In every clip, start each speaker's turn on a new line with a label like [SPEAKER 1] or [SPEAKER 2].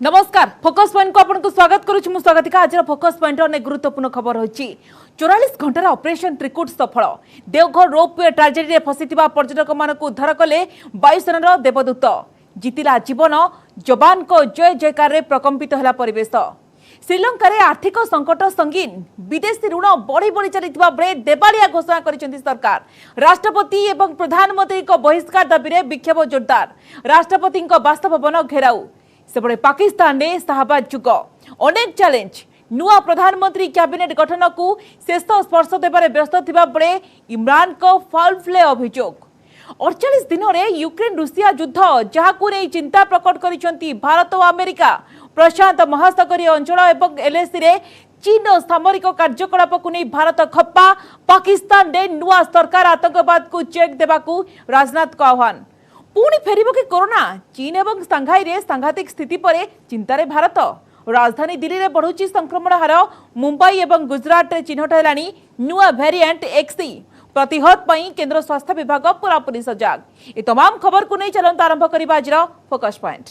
[SPEAKER 1] नमस्कार focus point को आपको स्वागत करुच्ची मु स्वागतिका आज फोकस पॉइंट अनेक गुरुत्वपूर्ण खबर रही 44 घंटार ऑपरेशन त्रिकुट सफल देवघर रोपवे ट्राजेडी फसी पर्यटक मान उद्धार कले वायुसेनार देवदूत जीतिला जीवन जवान को जय जयकार प्रकंपित है परिवेश श्रीलंका रे आर्थिक संकट संगीन विदेशी ऋण बढ़ी बढ़ी चलता बेले देवालिया घोषणा करिसेंती सरकार राष्ट्रपति एवं प्रधानमंत्री को बहिष्कार दाबी में विक्षोभ जोरदार राष्ट्रपति बासभवन घेराऊ सेपटे पाकिस्तान ने शाहबाज जुग अनेक चैलेंज नुआ प्रधानमंत्री कैबिनेट गठन को शेष स्पर्श देवारे व्यस्त थिबा बेले इमरान को फाउल प्ले अभियोग 48 दिन में यूक्रेन रूसिया युद्ध जहाकू नहीं चिंता प्रकट करिसेंती भारत और अमेरिका प्रशांत महासागरीय अंचल एवं एलएसी रे चीन सामरिक कार्यकलाप को नहीं भारत खप्पा पाकिस्तान ने नुआ सरकार आतंकवाद को चेक देवाकू राजनाथ को आह्वान पुणी फेरिबो कि कोरोना चीन एवं सांघाई रे सांघातिक स्थिति पर चिंतारे भारत राजधानी दिल्ली रे बढ़ुची संक्रमण हार मुंबई एवं गुजरात रे चिन्हट हेलानी नुआ वेरिएंट एक्सी प्रतिहत पई केंद्र स्वास्थ्य विभाग पूरापूरी सजाग ए तमाम खबर को नहीं चलंत आरंभ करिबा आज फोकस पॉइंट।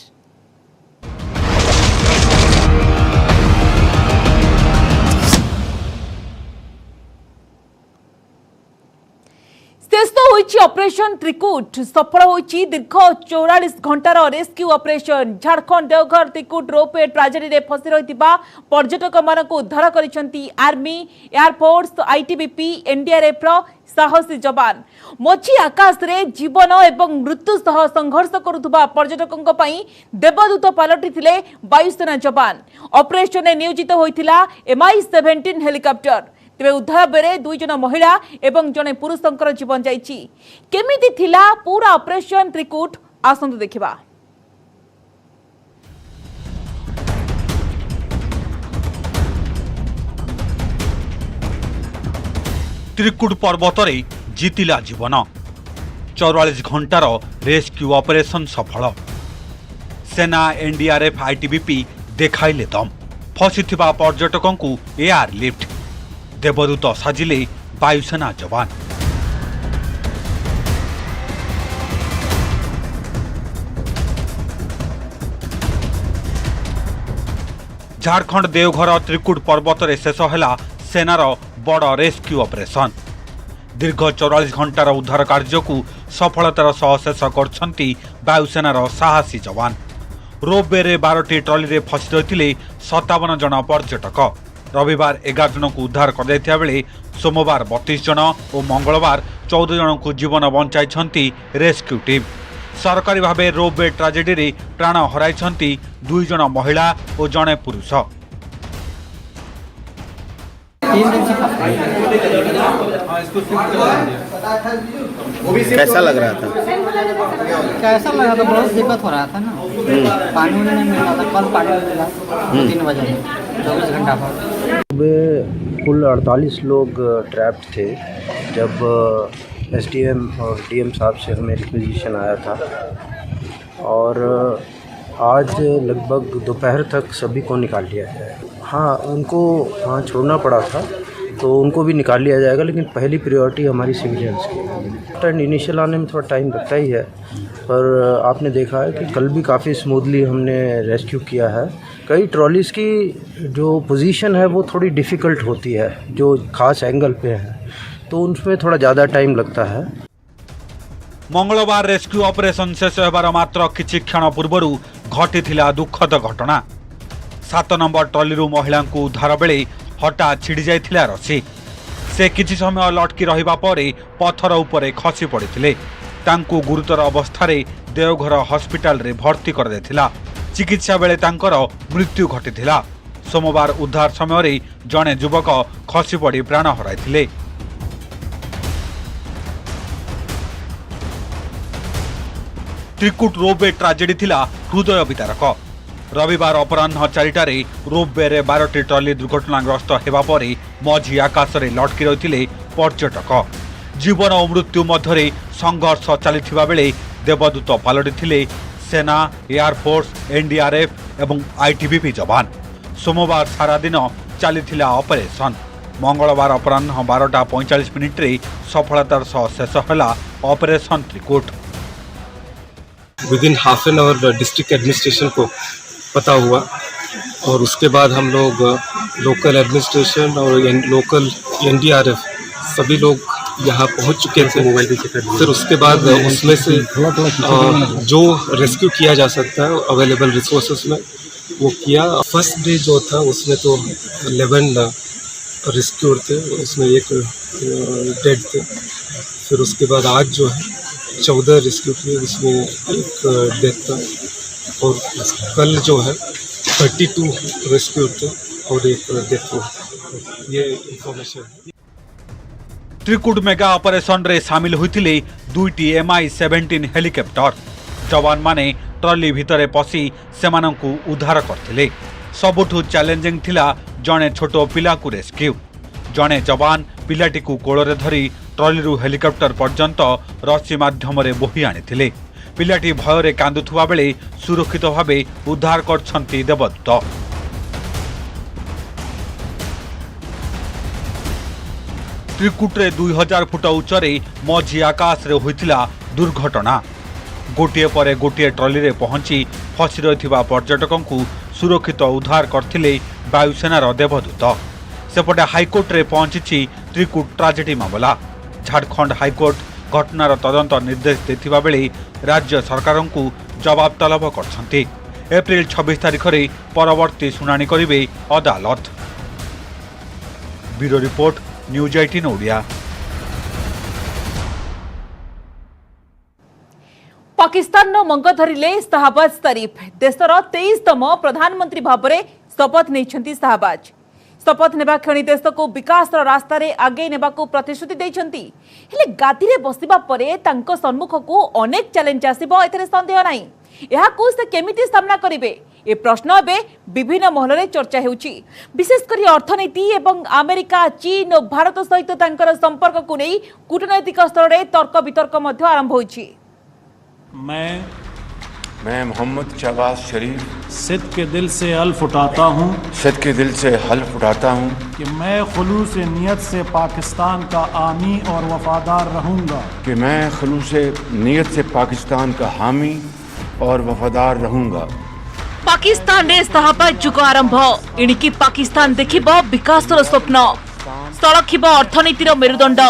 [SPEAKER 1] शेष होइछि ऑपरेशन त्रिकुट सफल होइछि दीर्घ 44 घंटार rescue operation Jharkhand Deoghar Trikut ropeway tragedy रे फसी रहितिबा पर्यटक मानक उद्धार करिसेंती आर्मी एयरफोर्स आईटीबीपी एनडीआरएफ रो साहसी जवान मछी आकाश रे जीवन एवं मृत्यु सह संघर्ष करुथुबा पर्यटकंक पई देवदूत पलटिथिले वायुसेना जवान ऑपरेशन ने नियोजित होइथिला MI-17 हेलिकॉप्टर तेरे उद्धार बेरे 2 जन महिला एवं जने पुरुषंकर जीवन जाइछि केमिति थिला पूरा ऑपरेशन त्रिकुट आसंतु देखिबा।
[SPEAKER 2] त्रिकुट पर्वत रे जीतिला जीवन 44 घंटार रेस्क्यू ऑपरेशन सफल सेना एनडीआरएफ आईटीबीपी देखाइले दम फसीथिबा पर्यटकों को एयर लिफ्ट देवदूत साजिले वायुसेना जवान झारखंड देवघर त्रिकुट पर्वत रे शेष हैला सेनार बड़ रेस्क्यू ऑपरेशन दीर्घ 44 घंटार उद्धार कार्य को सफलतार सह शेष करछंती वायुसेनार साहसी जवान रोपवे रे 12टी ट्रॉली रे फसी रहिथिले 57 जन पर्यटक रविवार 11 जन को उद्धार कर बेले सोमवार 32 जन और मंगलवार 14 जन को जीवन बंचाई रेस्क्यू टीम सरकारी भाव रोपवे ट्राजेडी रे प्राण हराई 2 जन महिला और जड़े पुरुष
[SPEAKER 3] कैसा लग रहा था?
[SPEAKER 4] बहुत दिक्कत हो रहा था ना पानी नहीं मिल रहा था कल पानी मिला 3 बजे 24 घंटा पर
[SPEAKER 3] कुल 48 लोग ट्रैप्ड थे जब एसडीएम और डीएम साहब से हमें रिक्वेजिशन आया था और आज लगभग दोपहर तक सभी को निकाल लिया है। हाँ उनको वहाँ छोड़ना पड़ा था तो उनको भी निकाल लिया जाएगा लेकिन पहली प्रायोरिटी हमारी सिविलियंस की है। इनिशियल आने में थोड़ा टाइम लगता ही है पर आपने देखा है कि कल भी काफ़ी स्मूथली हमने रेस्क्यू किया है। कई ट्रॉलीज़ की जो पोजीशन है वो थोड़ी डिफ़िकल्ट होती है जो खास एंगल पे है तो उसमें थोड़ा ज़्यादा टाइम लगता है।
[SPEAKER 2] मंगलवार रेस्क्यू ऑपरेशन शेष होबार मात्र किछि क्षण पूर्व घटिथिला दुखद घटना 7 नंबर ट्रॉली रू महिला को उद्धार बेले हठात छिड़ी जाइथिला रसी से किछि समय लटकी रहिबा परे पत्थर उपरे खसी पड़िथिले तांकु गुरुतर अवस्था रे देवघर हॉस्पिटल रे भर्ती कर देथिला चिकित्सा बेले तांकर मृत्यु घटिथिला सोमवार उद्धार समय रे जणे युवक खसी पड़ी प्राण हराइथिले त्रिकुट रोपवे ट्राजेडी थिला हृदय विदारक रविवार अपराह्न 4टारे रोपवे रे 12टी ट्रॉली दुर्घटनाग्रस्त हेबा परे मझी आकाश रे लटकी रहिथिले पर्यटक जीवन और मृत्यु मध्यरे संघर्ष चलिथिबा बेले देवदूत पलटिथिले सेना एयरफोर्स एनडीआरएफ एवं आईटीबीपी जवान सोमवार सारा दिन चलिथिला ऑपरेशन मंगलवार अपराह्न 12:45 रे सफलतार सह शेष होला operation Trikut.
[SPEAKER 5] Within half an hour district administration को पता हुआ और उसके बाद हम लोग लोकल एडमिनिस्ट्रेशन और लोकल एनडीआरएफ सभी लोग यहाँ पहुँच चुके थे। फिर उसके बाद उसमें से जो रेस्क्यू किया जा सकता है अवेलेबल रिसोर्सेज में वो किया। फर्स्ट डे जो था उसमें तो 11 रेस्क्यूर थे, उसमें एक डेड थे। फिर उसके बाद आज जो है 14 रेस्क्यू किए, उसमें एक डेथ था। और कल जो है 32 रेस्क्यू थे और एक डेथ हुआ। ये इंफॉर्मेशन
[SPEAKER 2] त्रिकुट मेगा ऑपरेशन रे शामिल होइतिले 2टी MI-17 हेलिकॉप्टर। जवान माने ट्रली भितरे पसी सेमानंकु उद्धार करथिले। सबुठु चैलेंजिंग थिला जणे छोटो पिला को रेस्क्यू। जणे जवान पिलाटी को कोଳରେ धरी ट्रलीरू हेलिकॉप्टर पर्यंत रस्सी माध्यमरे बोही आनिथिले। पिलाटी भୟରେ कांदुथुवा बेले सुरक्षित भावे उद्धार करछंती देवदूत। त्रिकुटे 2000 फुट उच्चरे मझी आकाश रे होइतिला दुर्घटना। गोटे पर गोटे ट्रली रे पहुंची फसी रहिथिबा पर्यटकंकु सुरक्षित उद्धार करथिले वायुसेनार देवदूत। सेपटे हाईकोर्ट रे पहुंची त्रिकुट ट्राजेडी मामला। झारखंड हाईकोर्ट घटनार तदंत निर्देश देथिबा बेले राज्य सरकारंकु जवाब तलब करछंती। एप्रिल 26 तारिख रे परवर्ती शुनानी करिवे अदालत। Bureau report news 18 Odia.
[SPEAKER 1] Pakistan मंग धरिले शाहबाज शरीफ। देशर 23तम प्रधानमंत्री भाव में शपथ नहीं शाहबाज। शपथ नेबा क्षणी देश को विकास रास्ता रे आगे नेबा को प्रतिश्रुति देइछंती। हेले गादी रे बसिबा परे तांको सम्मुख को अनेक चैलेंज आसीबो, एथरे संदेह नाही। एहा को से केमिति सामना करिवे ए प्रश्न एबे विभिन्न महल रे चर्चा हेउची। विशेष करी अर्थनीति एवं अमेरिका, चीन और भारत सहित तांकर संपर्क को नै कूटनैतिक स्तर रे तर्क वितर्क मध्य आरंभ होईची।
[SPEAKER 6] मैं मोहम्मद शहबाज शरीफ
[SPEAKER 7] सिद्ध के दिल से हल्फ उठाता हूँ
[SPEAKER 6] सिद्ध के दिल से हल्फ उठाता हूँ
[SPEAKER 7] कि मैं खुलूस नियत से पाकिस्तान का आमी और वफादार रहूँगा
[SPEAKER 6] कि मैं खुलूस नियत से पाकिस्तान का हामी और वफादार रहूँगा।
[SPEAKER 1] पाकिस्तान रे शाहबाज जुग आरंभ। एणिकी पाकिस्तान देखिबो विकासर स्वप्न, सड़खिब अर्थनीतिर मेरुदंड।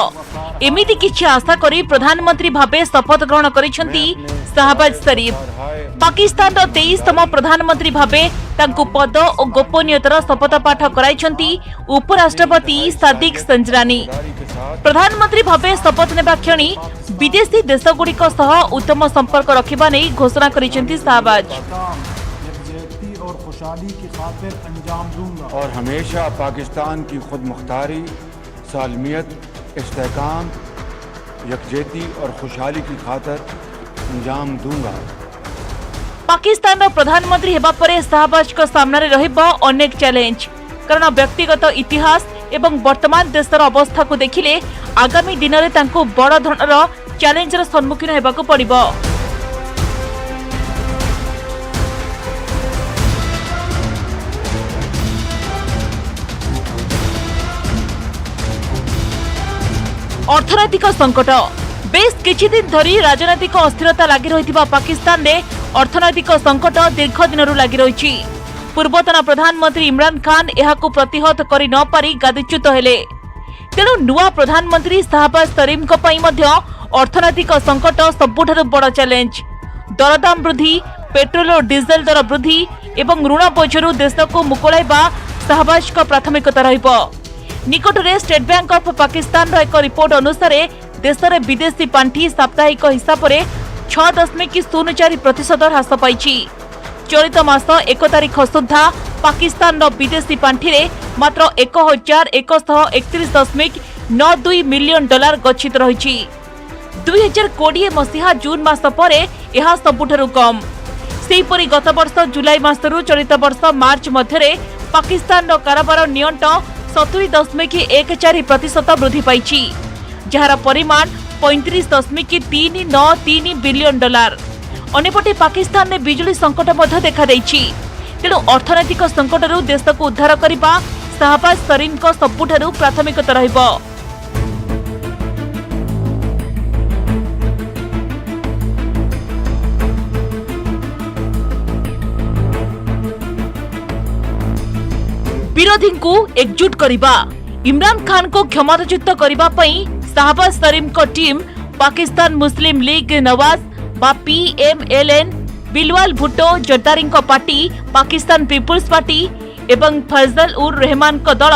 [SPEAKER 1] एमिति किछि आशा करी प्रधानमंत्री भावे शपथ ग्रहण करिसेंती शाहबाज शरीफ। पाकिस्तान 23तम प्रधानमंत्री भावे तांकु पद और गोपनीयतार शपथ पाठ कराइछंती उपराष्ट्रपति सादिक संजरानी। प्रधानमंत्री भावे शपथ नेबा क्षणी विदेशी देशगुड़िक सह उत्तम संपर्क रखिबा नै घोषणा करिसेंती शाहबाज।
[SPEAKER 7] और खुशहाली की खातिर अंजाम दूंगा
[SPEAKER 6] और हमेशा पाकिस्तान की खुद मुख्तारी, सालमियत, इस्तेहकाम, यकजहती और खुशहाली की खातिर अंजाम दूंगा।
[SPEAKER 1] पाकिस्तान प्रधानमंत्री हेबा परे शाहबाज को सामने रहिबो अनेक चैलेंज। कारण व्यक्तिगत इतिहास एवं वर्तमान देशर अवस्था को देखिले आगामी दिन में तांको बड़ धरणर चैलेंजर सम्मुखीन हेबाको पड़िबो। अर्थनैतिक संकट। बेस किछि दिन धरी राजनैतिक अस्थिरता लागि रहिथिबा पाकिस्तान रे अर्थनैतिक संकट दीर्घ दिनरु लागि रहिछि। पूर्वतन प्रधानमंत्री इमरान खान एहाकु प्रतिहत करि न पारि गादिच्युत हेले। तेणु नुआ प्रधानमंत्री शाहबाज शरीफ पई मध्य अर्थनैतिक संकट सबुठारु बड़ चैलेंज। दरदाम वृद्धि, पेट्रोल और डीजेल दर वृद्धि एवं ऋण बोझरु देशको मुकुलाइबा शाहबाज को प्राथमिकता रहिबो। निकटरे स्टेट बैंक ऑफ पाकिस्तान एक रिपोर्ट अनुसार देश में विदेशी पांठी साप्ताहिक हिसाब से 6.04% ह्रास पाई। चलित मास 1 तारिख सुधा पाकिस्तान विदेशी पांठी मात्र 1131.92 मिलियन डॉलर गच्छित रही। 2020 मसीहा जून मास पर यह सबुठारु कम। सेहीपरि गत वर्ष जुलाई मासरू चलित वर्ष मार्च मध्य पाकिस्तान कारोबार नियंट 70.14% वृद्धि पाई, जार परिमाण 35.393 बिलियन डॉलर। अन्यपटे पाकिस्तान में बिजुली संकट देखा देइछि। तेणु अर्थनैतिक संकटरू देश को उद्धार करने शाहबाज शरीफ सबुठारु प्राथमिकता रहिबो। विरोधी को एकजुट करने इमरान खान को क्षमताच्युत करने शाहबाज शरीफ को team Pakistan Muslim League Nawaz बा PMLN Bilawal Bhutto Zardari party Pakistan peoples party एवं फजल उर रहमान को दल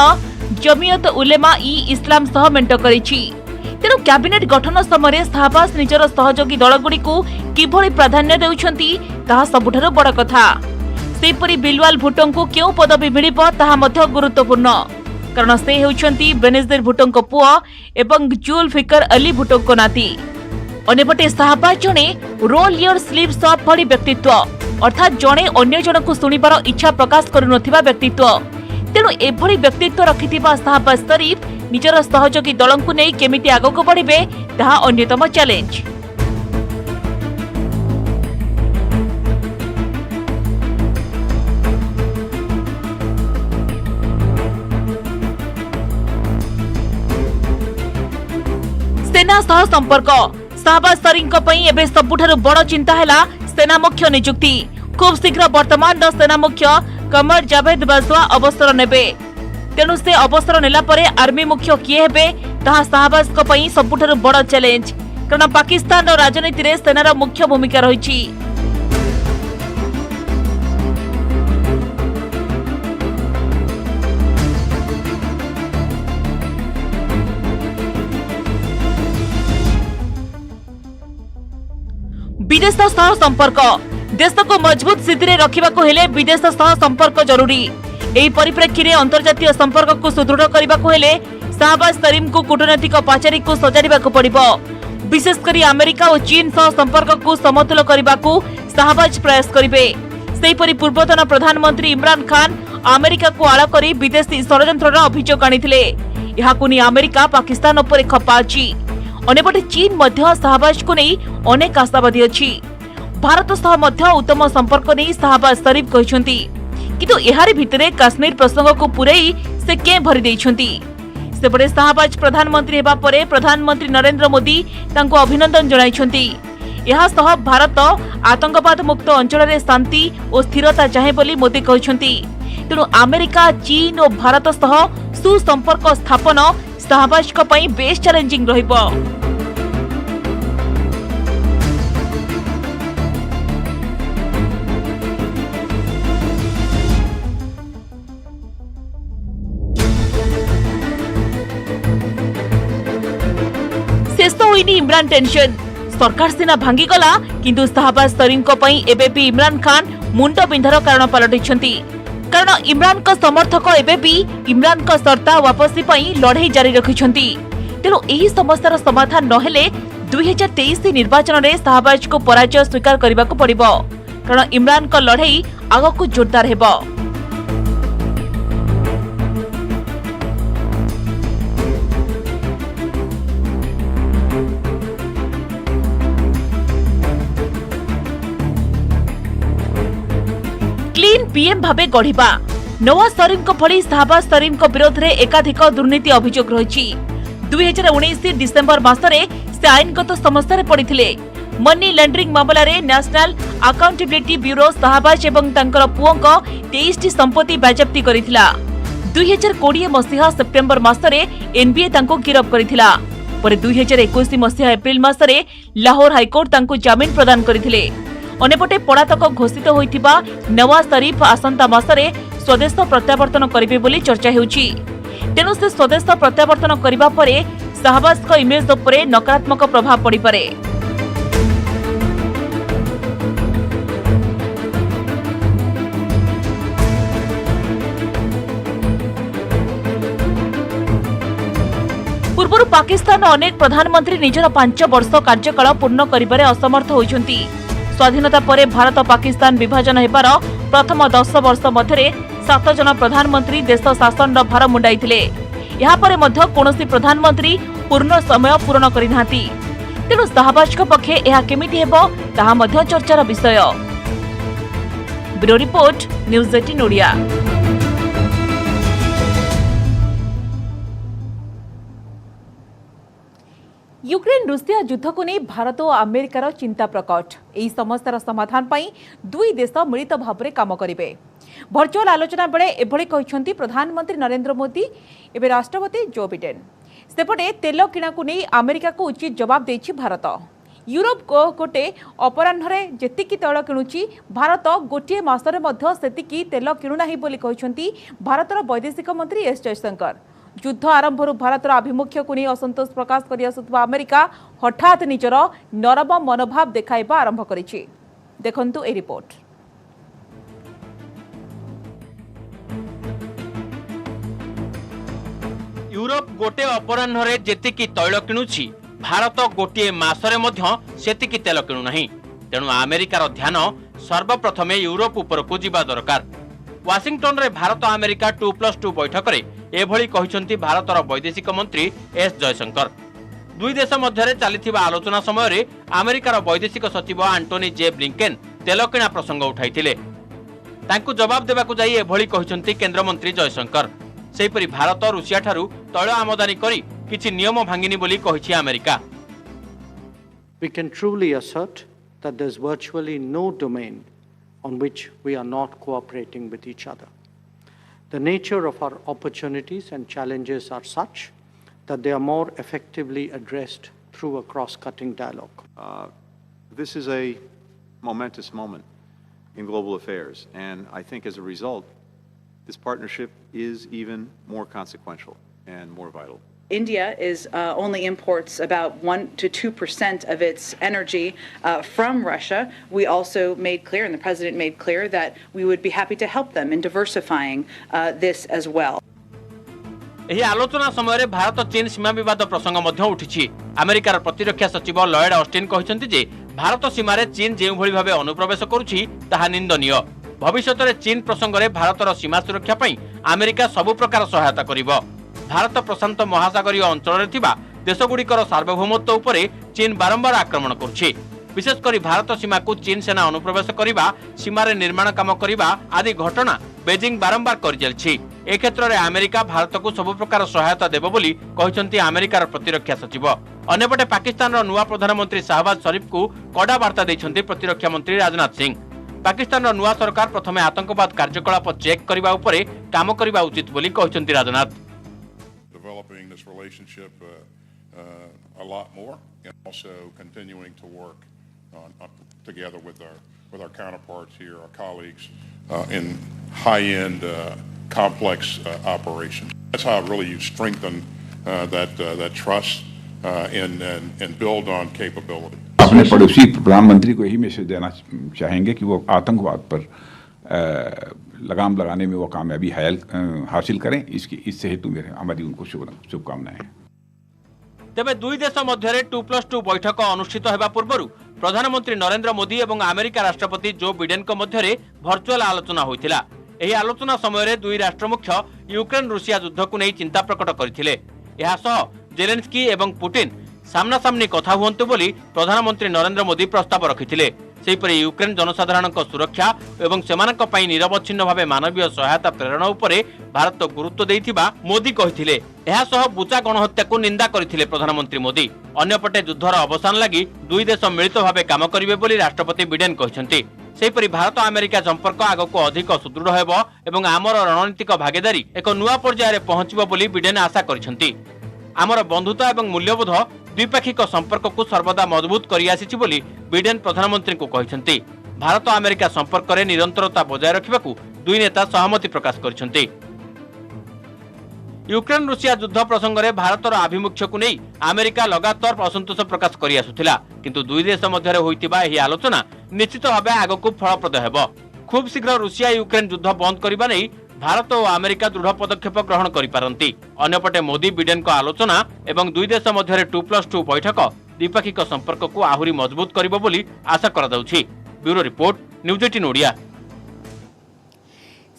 [SPEAKER 1] जमियत उलेमा इस्लाम सह मेंट करिछि। तेणु कैबिनेट गठन समय शाहबाज निजर सहयोगी दलगुड़ी किभଳି प्राधान्य देउछंती ताहा सबुठारु बड़ कथा। सेपरि बिलवाल भुट्टो को केउ पदवी मिलिबो ताहा मध्य गुरुत्वपूर्ण, कारण से हेउछंती बेनजीर भुट्टो पुओ एवं जुल्फिकर अली भुट्टो को नाती। अन्यपटे शाहबाज जने रोल योर स्लीव्स अप भली व्यक्तित्व, अर्थात जने अन्य जनक शुणिबार इच्छा प्रकाश करुनथिबा व्यक्तित्व। तेणु एभली व्यक्तित्व रखिथिबा शाहबाज शरीफ निजर सहयोगी दलंकु नै केमिति आगको बढ़िबे ताहा अन्यतम चैलेंज। सेना सह संपर्क शाहबाज शरीफ एबे सबुठारु बड़ चिंता हैला सेना मुख्य नियुक्ति। खूब शीघ्र वर्तमान सेना मुख्य कमर जावेद बाजवा अवसर नेबे। तेणु से अवसर नेला परे आर्मी मुख्य किए हेबे ताहा शाहबाज को पई सबुठारु बड़ चैलेंज, कारण पाकिस्तान राजनीति रे सेनार मुख्य भूमिका रहिछि। विदेश सह संपर्क देश को मजबूत स्थिति में रखा हेले विदेश सह संपर्क जरूरी। एही परिप्रेक्षी में अंतर्जातीय संपर्क को सुदृढ़ करने को हेले शाहबाज शरीफ को कूटनैतिक पाचेरी को सजाड़ा पड़िबो। विशेषकर अमेरिका और चीन सह संपर्क को समतुल करने को शाहबाज प्रयास करिवे। सेहीपरि पूर्वतन प्रधानमंत्री इमरान खान अमेरिका को आड़ कर विदेशी षड्यंत्र अभियोग आनिथिले। एहाकु नि अमेरिका पाकिस्तान उपर खपा अछि। अन्यपटे चीन मध्य शाहबाज को नहीं अनेक आशावादी अछि। भारत सह मध्य उत्तम संपर्क नहीं शाहबाज शरीफ कहछंती, किंतु एहारी भितरे काश्मीर प्रसंग को पुरई से के भरी देइछंती। सेपटे शाहबाज प्रधानमंत्री हेबा परे प्रधानमंत्री नरेंद्र मोदी तांको अभिनंदन जणाइछंती। एहा सह भारत आतंकवाद मुक्त अंचल रे शांति और स्थिरता चाहे बोली मोदी कहछंती। तेणु अमेरिका चीन और भारत सह सुसंपर्क स्थापन शाहबाज को पई बेस चैलेंजिंग रहिबो। शेष होइनी इमरान टेंशन, सरकार सेना भांगी गला किंतु शाहबाज शरीफ को पई एबे भी इमरान खान मुंड बिंधार कारण पलटिछंती। कारण इमरान का समर्थक एबे भी इमरान का सत्ता वापसी पई लड़ाई जारी रखिछंती। तेणु एही समस्यार समाधान नहेले 2023 निर्वाचन में शाहबाज को पराजय स्वीकार करने को पड़िबो, कारण इमरान का लड़ाई आगको जोरदार हेबो। क्लीन पीएम भावे गढ़िबा नवाज शरीफ को भली शाहबाज शरीफ को विरोध में एकाधिक दुर्नीति अभियोग रही। 2019 डिसेम्बर मासरे से आईनगत समस्या पड़िथिले। मनी लॉन्ड्रिंग मामला रे नेशनल अकाउंटेबिलिटी ब्यूरो शाहबाज एवं तांकर पुओंक 23 संपत्ति बाजप्ती करिथिला। 2020 मसीहा सेप्टेम्बर मासरे एनबीए तांको गिरफ करिथिला। परे 2021 मसीहा एप्रिल मासरे लाहौर हाईकोर्ट तांको जामिन प्रदान करिथिले। अनेपटे पलातक घोषित होइथिबा नवाज शरीफ आसंता मासरे स्वदेश प्रत्यावर्तन करिवे बोली चर्चा हेउछि। तेणु से स्वदेश प्रत्यावर्तन करिबा परे शाहबाज को इमेज उपरे नकारात्मक प्रभाव पड़ी पारे। पूर्व पाकिस्तान अनेक प्रधानमंत्री निजर 5 वर्ष कार्यकाल पूर्ण करिबारे असमर्थ होइछंती। स्वाधीनता परे भारत पाकिस्तान विभाजन हेबार प्रथम 10 वर्ष मध्य 7 जन प्रधानमंत्री देश शासन भार मुंडाइथिले। यहाँ परे मध्य कौनसी प्रधानमंत्री पूर्ण समय पूर्ण करिनाहांती। तेणु शाहबाज पक्षे यह केमिति हेबो ताहा मध्य चर्चार विषय। Bureau report news 18 Odia. Ukraine Russia युद्ध को नहीं भारत और अमेरिकार चिंता प्रकट। यही समस्यार समाधान पाई दुई देश मिलित भाव में काम करेंगे। भर्चुआल आलोचना बेले एभली कहिसंती प्रधानमंत्री नरेंद्र मोदी एवं राष्ट्रपति जो बिडेन। सेपटे तेल किणाकु नहीं अमेरिका को उचित जवाब देछि भारत। यूरोप को गोटे अपराह्न जेतिकी तेल किणुची भारत गोटे मासरे मध्य सेतिकी तेल किणुनाही बोली कहिसंती भारतर वैदेशिक मंत्री एस जयशंकर। युद्ध आरंभ भारतर आभिमुख्य को नहीं असंतोष प्रकाश कर आसुवा अमेरिका हठात निजर नरम मनोभाव देखाइबा आरंभ करिछि। देखंतु ए रिपोर्ट।
[SPEAKER 8] यूरोप गोटे अपराह्न जेतिकी तैल किणुछि भारत गोटे मासरे मध्य सेतिकी तेल किणुना। तेणु अमेरिकार ध्यान सर्वप्रथमे यूरोप उपरकू जिबा दरकार। वाशिंगटन रे भारत अमेरिका 2+2 बैठक रे एभली कहिसंती भारतर वैदेशिक मंत्री एस जयशंकर। दुई देश मध्य चलिथिबा आलोचना समय रे अमेरिकार वैदेशिक सचिव आंटोनी जे ब्लिंकेन तेल किणा प्रसंग उठाइथिले। तांकू जवाब देबाकू जाई एभली कहिसंती केंद्र मंत्री जयशंकर। सेहिपरि भारत रूसिया ठारू तैल आमदानी करी किछि नियम भांगिनी बोली कहिछि America.
[SPEAKER 9] We can truly assert that there's virtually no domain on which we are not cooperating with each other. The nature of our opportunities and challenges are such that they are more effectively addressed through a cross-cutting dialogue.
[SPEAKER 10] This is a momentous moment in global affairs, and I think as a result, this partnership is even more consequential and more vital.
[SPEAKER 11] India only imports about 1 to 2% of its energy from Russia. We also made clear, and the President made clear, that we would be happy to help them in diversifying this as well.
[SPEAKER 8] एही आलोचना समय भारत चीन सीमा विवाद प्रसंग मध्य उठिछि। अमेरिकार प्रतिरक्षा सचिव Lloyd Austin कहिसंती जे भारत सीमार चीन जेउ भली भाबे अनुप्रवेश करुछि ताहा निंदनीय। भविष्यत रे चीन प्रसंग रे भारतर सीमा सुरक्षा पई अमेरिका सबु प्रकार सहायता करिवो। भारत प्रशांत महासागरीय अंचल रे थिबा देशगुड़िकर सार्वभौमत्व उपरे चीन बारंबार आक्रमण करुछि। विशेषकर भारत सीमा को चीन सेना अनुप्रवेश करिबा, सीमारे निर्माण काम करिबा आदि घटना बेजिंग बारंबार कर चलछि। ए क्षेत्र में अमेरिका भारत को सब प्रकार सहायता देबो बोली कहिसंती अमेरिकार प्रतिरक्षा सचिव। अन्यपटे पाकिस्तान नुआ प्रधानमंत्री शाहबाज शरीफ को कड़ा वार्ता दैछंती प्रतिरक्षा मंत्री राजनाथ सिंह। पाकिस्तान नुआ सरकार प्रथमे आतंकवाद कार्यकलाप चेक करबा उपरे काम करबा उचित बोली कहिसंती Rajnath.
[SPEAKER 12] Developing this relationship a lot more, and also continuing to work together with our counterparts here, our colleagues in high-end complex operations. That's how really you strengthen that trust and build on capability.
[SPEAKER 13] अपने पड़ोसी प्रधानमंत्री को यही message देना चाहेंगे कि वो आतंकवाद पर लगाम लगाने में वो कामयाबी हासिल करें। इससे हेतु हमारी उनको शुभकामनाएं।
[SPEAKER 8] तेबे दुई देश मध्य 2+2 बैठक अनुष्ठित होगा पूर्व प्रधानमंत्री नरेंद्र मोदी और अमेरिका राष्ट्रपति जो बिडेन मध्य भर्चुआल आलोचना होता। यह आलोचना समय दुई राष्ट्र मुख्य यूक्रेन रूसिया युद्ध को नहीं चिंता प्रकट करथिले। जेलेंस्की एवं पुतिन सामना सामनी कथा हुअन्तु बोली प्रधानमंत्री नरेंद्र मोदी प्रस्ताव रखिथिले। सेहिपरि यूक्रेन जनसाधारण सुरक्षा एवं सेमानक पई निरवच्छिन्न भावे मानवीय सहायता प्रेरण उपरे भारत गुरुत्व देइथिबा मोदी कहिथिले। एहा सह बुचा गणहत्या को निंदा करथिले प्रधानमंत्री मोदी। अन्यपटे युद्धर अवसान लागि दुई देश मिलित भावे काम करिवे बोली राष्ट्रपति बिडेन कहिसंती। सेहिपरि भारत अमेरिका संपर्क आगको अधिक सुदृढ़ हेबो एवं आमर रणनीतिक भागीदारी एक नुआ पर्याय पहुंचिबो बोली बिडेन आशा करिसंती। आमर बंधुता एवं मूल्यबोध द्विपाक्षिक संपर्क को सर्वदा मजबूत करि आसिछि बोली बिडेन प्रधानमंत्री को कहिसंती। भारत अमेरिका संपर्क रे निरंतरता बजाय रखिबाकू दुई नेता सहमति प्रकाश करिसंती। यूक्रेन रूसिया युद्ध प्रसंग में भारतर आभिमुख्य को नहीं अमेरिका लगातार असंतोष प्रकाश करि आसुथिला, किंतु दुई देश मध्य होइतिबा एही आलोचना निश्चित भावे आगकू फलप्रद हेबो। खूब शीघ्र रूसिया यूक्रेन युद्ध बंद करिबा नै भारत और अमेरिका दृढ़ पदक्षेप ग्रहण करिपारंती। अन्यपटे मोदी बिडेन को आलोचना एवं दुई देश मध्य 2+2 बैठक द्विपाक्षिक संपर्क को आहुरी मजबूत करिबो बोली आशा करा जाउछि। Bureau report, news 18 Odia.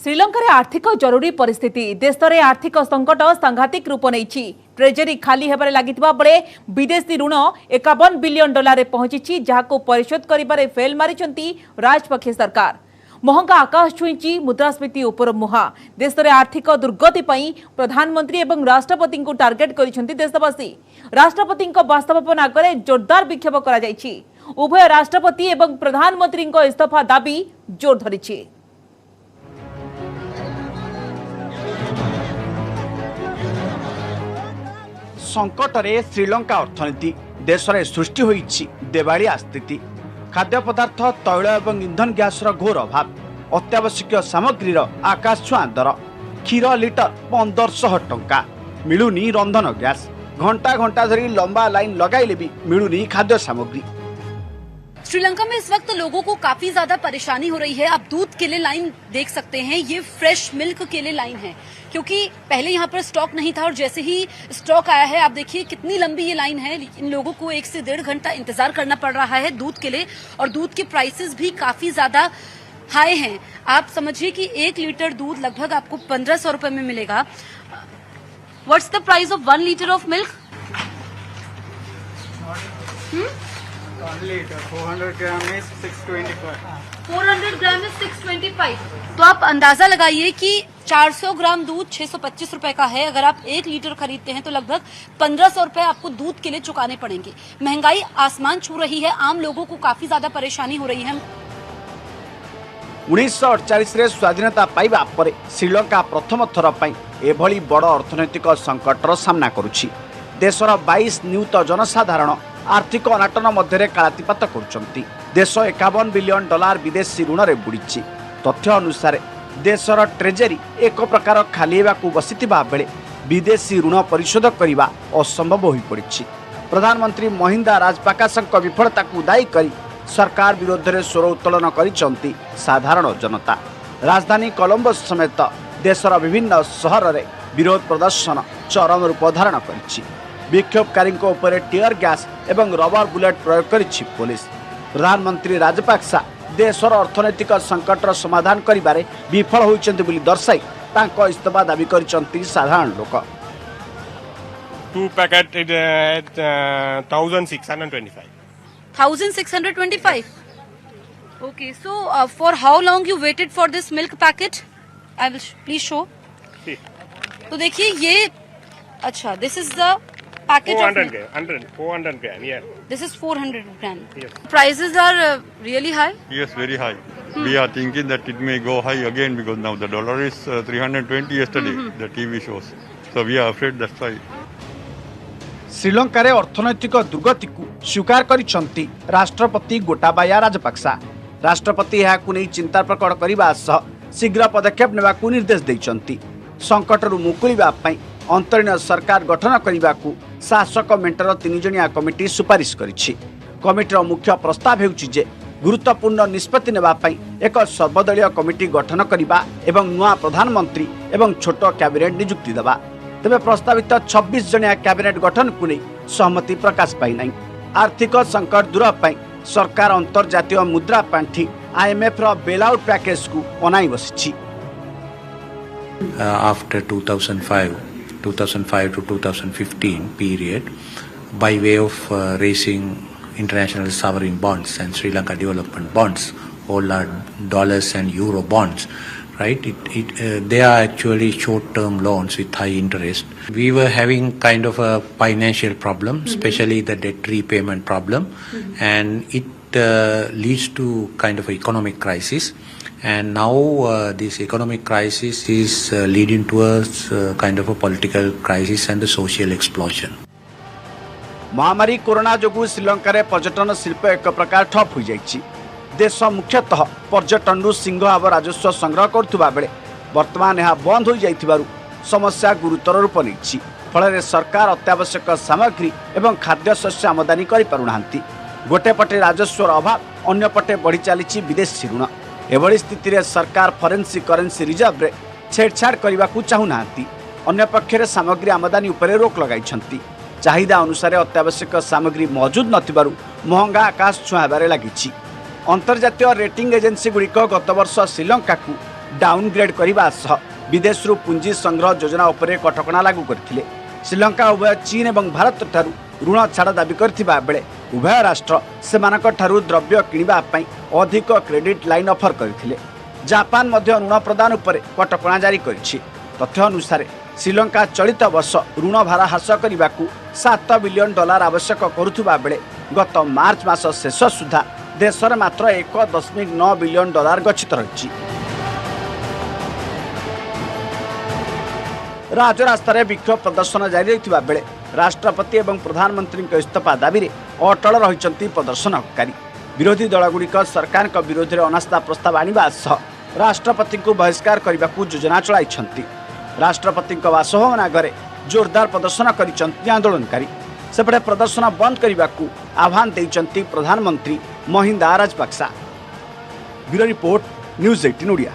[SPEAKER 1] Sri Lanka रे आर्थिक जरूरी परिस्थिति, देश में आर्थिक संकट सांघातिक रूप नहीं। ट्रेजरी खाली हेबारे लागिथिबा बेले विदेशी ऋण $51 बिलियन पहुंची, जहाको परिशोध करिबारे फेल मारिचंती राजपक्षे सरकार। महंगा आकाश छुईची मुद्रास्फीति उपर मुहा। देश में आर्थिक दुर्गति पई प्रधानमंत्री एवं राष्ट्रपति को टार्गेट करिसेंती देशवासी। राष्ट्रपति बास्तवपन आगे जोरदार विक्षोभ करा जायछि। उभय राष्ट्रपति एवं प्रधानमंत्री इस्तीफा दाबी जोर धरिछि।
[SPEAKER 14] संकट रे श्रीलंका अर्थनीति देश में सृष्टि होईछि देवालिया स्थिति। खाद्य पदार्थ तैल एवं इंधन गैस घोर अभाव, अत्यावश्यक सामग्रीर आकाश छुआ दर, क्षीर लिटर 1500 टंका, मिलुनी रंधन गैस, घंटा घंटा धरी लंबा लाइन लगाइले भी मिलुनी खाद्य सामग्री।
[SPEAKER 15] श्रीलंका में इस वक्त लोगों को काफी ज्यादा परेशानी हो रही है। आप दूध के लिए लाइन देख सकते हैं, ये फ्रेश मिल्क के लिए लाइन है, क्योंकि पहले यहाँ पर स्टॉक नहीं था और जैसे ही स्टॉक आया है आप देखिए कितनी लंबी ये लाइन है। इन लोगों को 1 से 1.5 घंटा इंतजार करना पड़ रहा है दूध के लिए, और दूध के प्राइसेस भी काफी ज्यादा हाई हैं। आप समझिए कि 1 लीटर दूध लगभग आपको 1500 रुपए में मिलेगा। What's the price of 1 litre of milk?
[SPEAKER 4] 1 liter, 400 gram is 625.
[SPEAKER 15] 400 gram is 625। तो आप अंदाजा लगाइए कि 400 ग्राम दूध 625 रुपए का है। अगर आप 1 लीटर खरीदते हैं तो लगभग 1500 रुपए आपको दूध के लिए चुकाने पड़ेंगे। महंगाई आसमान छू रही है, आम लोगों को काफी ज्यादा परेशानी हो रही है।
[SPEAKER 14] 1948 रे स्वाधीनता पाइबा परे श्रीलंका प्रथम थर पई एभली बड़ अर्थनैतिक संकटर सामना करुछि। देशर 22 नियुत जनसाधारण आर्थिक अनाटन मध्य कालातीपात करुछंती। देश $51 बिलियन विदेशी ऋण रे बुड़ीछि। तथ्य अनुसार देशर ट्रेजेरी एक प्रकार खाली हेबाकू बसिथिबा बेले विदेशी ऋण परिशोध करने असंभव हो पड़ी। प्रधानमंत्री महिंदा राजपाकाशंक विफलता को दायी करी सरकार विरोध में स्वर उत्तोलन करिसंती साधारण जनता। राजधानी कोलंबो समेत देशर विभिन्न सहर में विरोध प्रदर्शन चरम रूप धारण करिछि। विक्षोभकारी टीयर गैस एवं रबर बुलेट प्रयोग करिछि पुलिस। प्रधानमंत्री राजपाक्सा देशर अर्थनैतिक संकटर समाधान करिबारे विफल होइछन्ति बोली दर्शाई तांको इस्तीफा दाबी करिसंती साधारण लोक।
[SPEAKER 16] 2 packet 1625.
[SPEAKER 15] 1625. Okay, so for how long you waited for this milk packet? I will please show.
[SPEAKER 16] See.
[SPEAKER 15] तो देखिए ये अच्छा, this is the packet
[SPEAKER 16] 400 gram, yeah.
[SPEAKER 15] This is 400 gram.
[SPEAKER 16] Yes.
[SPEAKER 15] Prices are really high.
[SPEAKER 17] Yes, very high. We are thinking that it may go high again because now the dollar is 320 yesterday, the TV shows. So we are afraid that's why.
[SPEAKER 14] Sri Lanka रे अर्थनैतिक दुर्गति को स्वीकार करिसंती राष्ट्रपति गोटाबाया राजपक्सा। राष्ट्रपति याकू नै चिंता प्रकट करिबा सह शीघ्र पदक्षेप नेबाकू निर्देश दैछंती। संकटरू मुकुलिबा पई अंतरीण सरकार गठन करने शासक मेंटर 3 जणिया कमिटी सुपारिश करिछि। कमिटीर मुख्य प्रस्ताव हेउछि जे गुरुत्वपूर्ण निष्पत्ति नेबा पई एक सर्वदलीय कमिटी गठन करिबा एवं नुआ प्रधानमंत्री एवं छोट कैबिनेट नियुक्ति देबा। तेबे प्रस्तावित 26 जणिया कैबिनेट गठन को नै सहमति प्रकाश पाई नै। आर्थिक संकट दूर पई सरकार अंतर्जातीय मुद्रा पांठी IMF रो बेलआउट पैकेज को अनाई बसिछि।
[SPEAKER 18] After 2005 to 2015 period, by way of raising international sovereign bonds and Sri Lanka development bonds, all are dollars and euro bonds, right? They are actually short-term loans with high interest. We were having kind of a financial problem, especially the debt repayment problem, and it leads to kind of an economic crisis. And now this economic crisis is leading towards kind of a political crisis and the social explosion.
[SPEAKER 14] महामारी corona जोगु Sri Lanka रे पर्यटन शिल्प एक प्रकार ठप हो जाइछि। देश मुख्यतः पर्यटन सिंह भाव राजस्व संग्रह करुवा बेले वर्तमान यह बंद हो जाइथिबारु समस्या गुरुतर रूप नेछि। फल सरकार अत्यावश्यक सामग्री एवं खाद्य शस्य आमदानी करि पारुनांती। गोटे पटे राजस्वर अभाव, अन्य पटे बढ़ी चली विदेशी ऋण। एभली स्थिति रे सरकार फरेन्सिक करेन्सी रिजर्व रे छेड़छाड़ करने को चाहूना। अन्य पक्षरे सामग्री आमदानी उपरे रोक लगाई। चाहिदा अनुसार अत्यावश्यक सामग्री मौजूद नथिबारु महंगा आकाश छुआबारे लागिछि। अंतर्जातीय रेटिंग एजेंसी गुड़िक गत वर्ष श्रीलंका को डाउनग्रेड करने सह विदेशरू पुंजी संग्रह योजना उपरे कटकणा लागू करथिले। श्रीलंका उभय चीन और भारत ठारू ऋण छाड़ दाबी करथिबा बेले उभय राष्ट्र सेमानक ठारू द्रव्य किनिबा पई अधिक क्रेडिट लाइन ऑफर करथिले। जापान मध्य ऋण प्रदान उपरे कटकणा जारी करिछि। तथ्य अनुसार श्रीलंका चलित वर्ष ऋण भार ह्रास करने को $7 बिलियन आवश्यक करुवा बेले गत मार्च मास शेष सुधा देश में मात्र $1.9 बिलियन गच्छित रही। राजरास्तार विक्षोभ प्रदर्शन जारी रही बेले राष्ट्रपति और प्रधानमंत्री इस्तीफा दाबी में अटल रही प्रदर्शनकारी। विरोधी दलगुड़िक सरकार विरोध में अनास्था प्रस्ताव आने राष्ट्रपति को बहिष्कार करने को योजना चलाई। राष्ट्रपति बासभवन आगे जोरदार प्रदर्शन कर आंदोलनकारी सेपटे प्रदर्शन बंद करने को आह्वान देते प्रधानमंत्री Mahinda Rajapaksa. Bureau report news 18 Odia.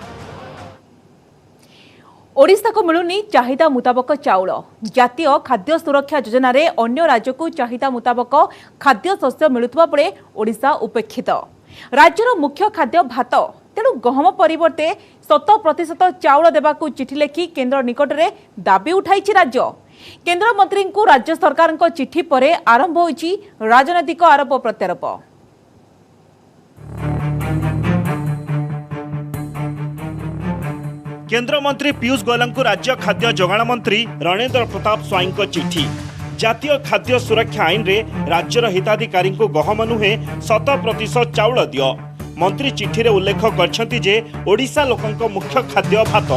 [SPEAKER 1] Odisha को मिलुनी चाहिदा मुताबक चाउल। जातीय खाद्य सुरक्षा योजना रे अन्य राज्य को चाहिदा मुताबक खाद्य शस्य मिलुवा बेले ओडिशा उपेक्षित। राज्यर मुख्य खाद्य भात, तेणु गहम परिवर्ते 100% चाउल देवाकू चिठी लेखि केन्द्र निकट में दाबी उठाई राज्य। केन्द्र मंत्री को राज्य सरकार चिठी पर आरंभ होइछि राजनैतिक आरोप प्रत्यारोप।
[SPEAKER 19] केंद्र मंत्री पीयूष गोयल को राज्य खाद्य जोगाण मंत्री रणेंद्र प्रताप स्वाई को चिठी। जातीय खाद्य सुरक्षा आईन रे राज्यर हिताधिकारी को गहम नुहे 100% चाउल दियो। मंत्री चिठी रे उल्लेख करछंती जे ओडिशा लोकंक मुख्य खाद्य भात।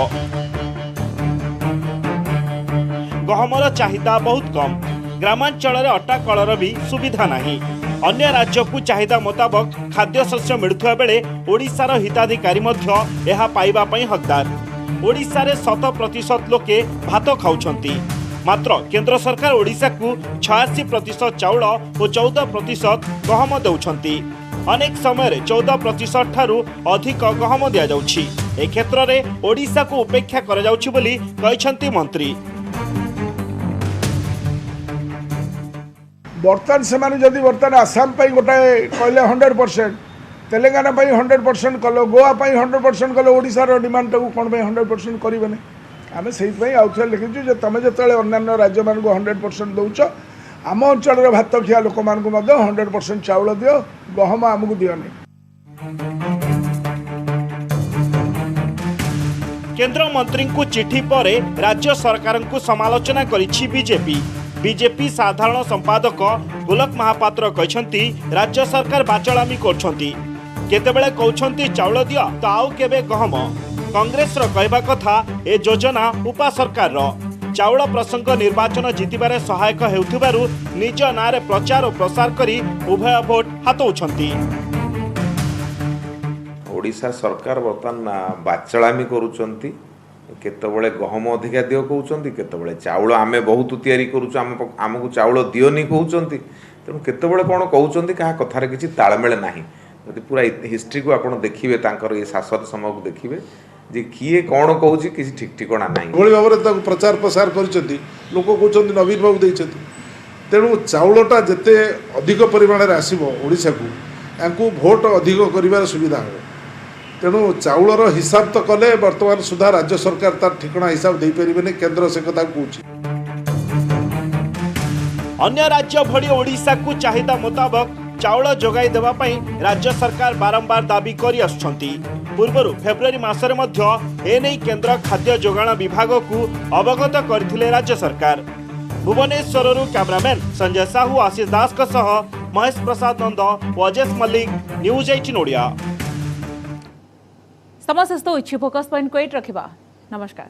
[SPEAKER 19] गहमर चाहिदा बहुत कम। ग्रामांचल रे अटा कलर भी सुविधा नहीं। अन्य राज्य को चाहिदा मुताबक खाद्य शस्य मिलुवा बेले ओडिशार हिताधिकारी मध्य एहा पाइबा पई हकदार। ओडिशा रे 100% लोके भात खाउछंती, मात्र केंद्र सरकार ओडिशा को 86% चाउल और 14% गहम देउछंती। अनेक समय 14% ठारू अधिक गहम दिया जाउछि। ए क्षेत्र रे ओडिशा को उपेक्षा करा जाउछि बोली कहिसंती मंत्री।
[SPEAKER 20] बर्तमान से जदि बर्तमान आसाम गोटाए कहले 100%, तेलंगाना 100% कल, गोवा 100% कल, ओडिशार डिमांड टाक कौन 100% करें। आम से आउे लिखीचु तुम जो अन्य राज्य मान 100% दौच, आम अंचल भात खिया लोक मान 100% चाउल दियो, गहम आमको दियोनी।
[SPEAKER 19] केंद्र मंत्री को चिठी पर राज्य सरकार को समालोचना करिछि बीजेपी। बीजेपी साधारण संपादक गोलक महापात्र कहते राज्य सरकार बाचलामी करछंती, केतेबेले कहउछंती चाउल दियो तो आउ केबे गहम। कांग्रेस रो कहबा कथा ए योजना उपा सरकार रो। चाउल प्रसंग निर्वाचन जितिबारे सहायक हेउथिबारु निज नारे प्रचार और प्रसार करी उभय भोट हातौछंती।
[SPEAKER 21] ओडिशा सरकार बर्तमान बाचलामी करूछंती, केतबेले गहम अधिका दियो कहउछंती, केतबेले चाउल आमे बहुत तैयारी करूछु आमको चाउल दियोनी कहउछंती। तेणु केतबेले कोन कहउछंती कहा कथारे किछि ताळमेळ नाही। यदि पूरा हिस्ट्री को आपण देखिबे तांकर ये शासन समय को देखिबे जे किए कोन कहउछि किछि ठीक ठिकाना नाही।
[SPEAKER 20] भली भाबरे ताको प्रचार प्रसार करिसंती, लोक कहउछंती नवीन बाबू दैछंती। तेणु चाउलटा जते अधिक परिमाण रे आसीबो ओडिसा को यांकू भोट अधिक करिवार सुविधा हो। तेणु चाउलर हिसाब तो कले वर्तमान सुधा राज्य सरकार तार ठिकाना हिसाब दे परिबेने, केंद्र से कथा कहउछि।
[SPEAKER 19] अन्य राज्य भली ओडिशा को चाहिदा मुताबक चाउल जोगाई देवा पई राज्य सरकार बारंबार दाबी करी आछंती। पूर्वरु फेब्रुआरी मासरे मध्य एने केंद्र खाद्य जोगाण विभाग को अवगत करथिले राज्य सरकार। भुवनेश्वररु कैमरामैन संजय साहू, आशीष दास का सह महेश प्रसाद नंद, वजेश मल्लिक, न्यूज 18 ओडिया।
[SPEAKER 1] समस्त फोकस पॉइंट को रखिबा। नमस्कार।